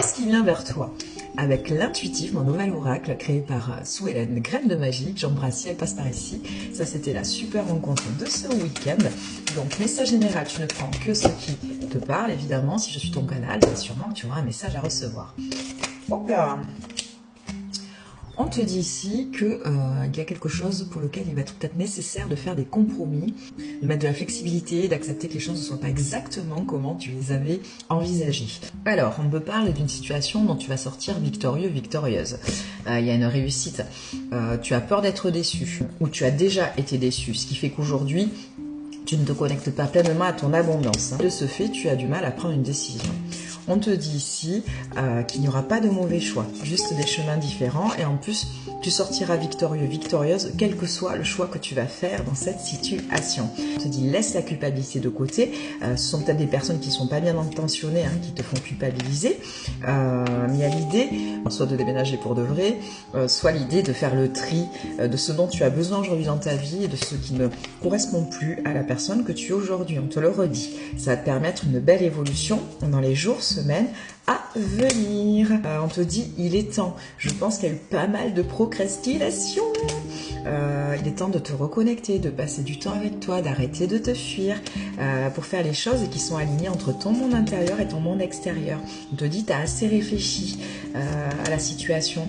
qu'est-ce qui vient vers toi? Avec l'intuitif, mon nouvel oracle créé par Sue Ellen, graine de magie. J'embrasse si elle passe par ici. Ça, c'était la super rencontre de ce week-end. Donc, message général, tu ne prends que ce qui te parle, évidemment. Si je suis ton canal, bien sûrement que tu auras un message à recevoir. Hop là. On te dit ici qu'il y a quelque chose pour lequel il va être peut-être nécessaire de faire des compromis, de mettre de la flexibilité, d'accepter que les choses ne soient pas exactement comment tu les avais envisagées. Alors, on me parle d'une situation dont tu vas sortir victorieux, victorieuse. Il y a une réussite. Tu as peur d'être déçu, ou tu as déjà été déçu, ce qui fait qu'aujourd'hui, tu ne te connectes pas pleinement à ton abondance. De ce fait, tu as du mal à prendre une décision. On te dit ici qu'il n'y aura pas de mauvais choix, juste des chemins différents. Et en plus, tu sortiras victorieux, victorieuse, quel que soit le choix que tu vas faire dans cette situation. On te dit laisse la culpabilité de côté. Ce sont peut-être des personnes qui ne sont pas bien intentionnées, qui te font culpabiliser. Il y a l'idée, soit de déménager pour de vrai, soit l'idée de faire le tri de ce dont tu as besoin aujourd'hui dans ta vie et de ce qui ne correspond plus à la personne que tu es aujourd'hui. On te le redit. Ça va te permettre une belle évolution dans les jours, semaines à venir. On te dit, il est temps. Je pense qu'il y a eu pas mal de procrastination. Il est temps de te reconnecter, de passer du temps avec toi, d'arrêter de te fuir pour faire les choses qui sont alignées entre ton monde intérieur et ton monde extérieur. On te dit, tu as assez réfléchi à la situation.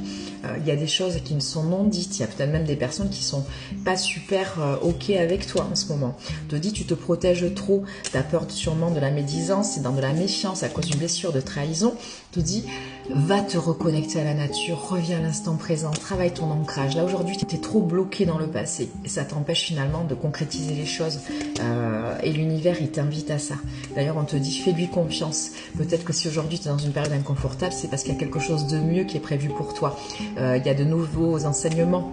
Il y a des choses qui ne sont non dites. Il y a peut-être même des personnes qui sont pas super OK avec toi en ce moment. On te dit, tu te protèges trop. Tu as peur sûrement de la médisance et dans de la méfiance à cause d'une blessure de trahison. On te dit, va te reconnecter à la nature, reviens à l'instant présent, travaille ton ancrage. Là, aujourd'hui, tu étais trop bloqué dans le passé et ça t'empêche finalement de concrétiser les choses. Et l'univers, il t'invite à ça. D'ailleurs, on te dit, fais-lui confiance. Peut-être que si aujourd'hui, tu es dans une période inconfortable, c'est parce qu'il y a quelque chose de mieux qui est prévu pour toi. Il y a de nouveaux enseignements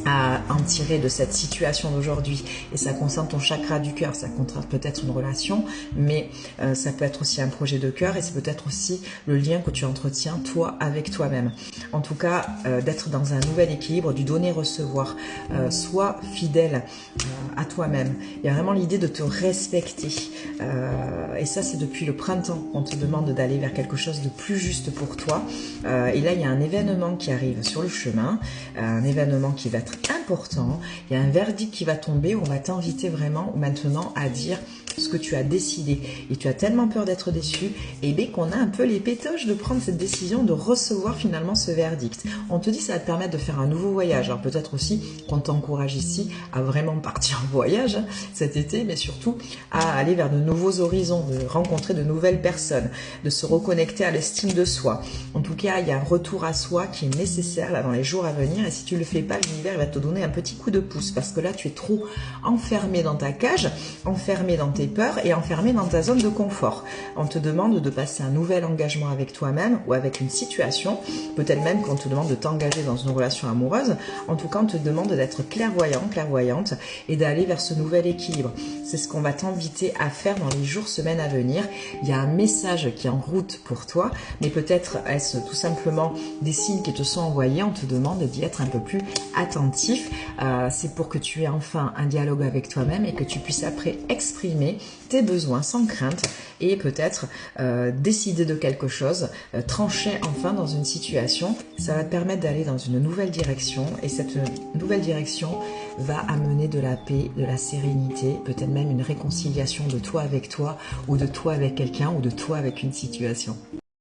à en tirer de cette situation d'aujourd'hui et ça concerne ton chakra du cœur, ça concerne peut-être une relation mais ça peut être aussi un projet de cœur et c'est peut-être aussi le lien que tu entretiens toi avec toi-même. En tout cas, d'être dans un nouvel équilibre, du donner-recevoir, sois fidèle à toi-même. Il y a vraiment l'idée de te respecter et ça c'est depuis le printemps qu'on te demande d'aller vers quelque chose de plus juste pour toi et là il y a un événement qui arrive sur le chemin, un événement qui va être important, il y a un verdict qui va tomber où on va t'inviter vraiment maintenant à dire ce que tu as décidé et tu as tellement peur d'être déçu et bien qu'on a un peu les pétoches de prendre cette décision de recevoir finalement ce verdict. On te dit ça va te permettre de faire un nouveau voyage, alors peut-être aussi qu'on t'encourage ici à vraiment partir en voyage cet été mais surtout à aller vers de nouveaux horizons, de rencontrer de nouvelles personnes, de se reconnecter à l'estime de soi. En tout cas, il y a un retour à soi qui est nécessaire là dans les jours à venir et si tu le fais pas, l'univers va te donner un petit coup de pouce parce que là tu es trop enfermé dans ta cage, enfermé dans tes peurs et enfermé dans ta zone de confort. On te demande de passer un nouvel engagement avec toi-même ou avec une situation, peut-être même qu'on te demande de t'engager dans une relation amoureuse. En tout cas, on te demande d'être clairvoyant, clairvoyante et d'aller vers ce nouvel équilibre. C'est ce qu'on va t'inviter à faire dans les jours, semaines à venir. Il y a un message qui est en route pour toi, mais peut-être est-ce tout simplement des signes qui te sont envoyés. On te demande d'y être un peu plus attentif. C'est pour que tu aies enfin un dialogue avec toi-même et que tu puisses après exprimer tes besoins sans crainte et peut-être décider de quelque chose, trancher enfin dans une situation. Ça va te permettre d'aller dans une nouvelle direction et cette nouvelle direction va amener de la paix, de la sérénité, peut-être même une réconciliation de toi avec toi ou de toi avec quelqu'un ou de toi avec une situation.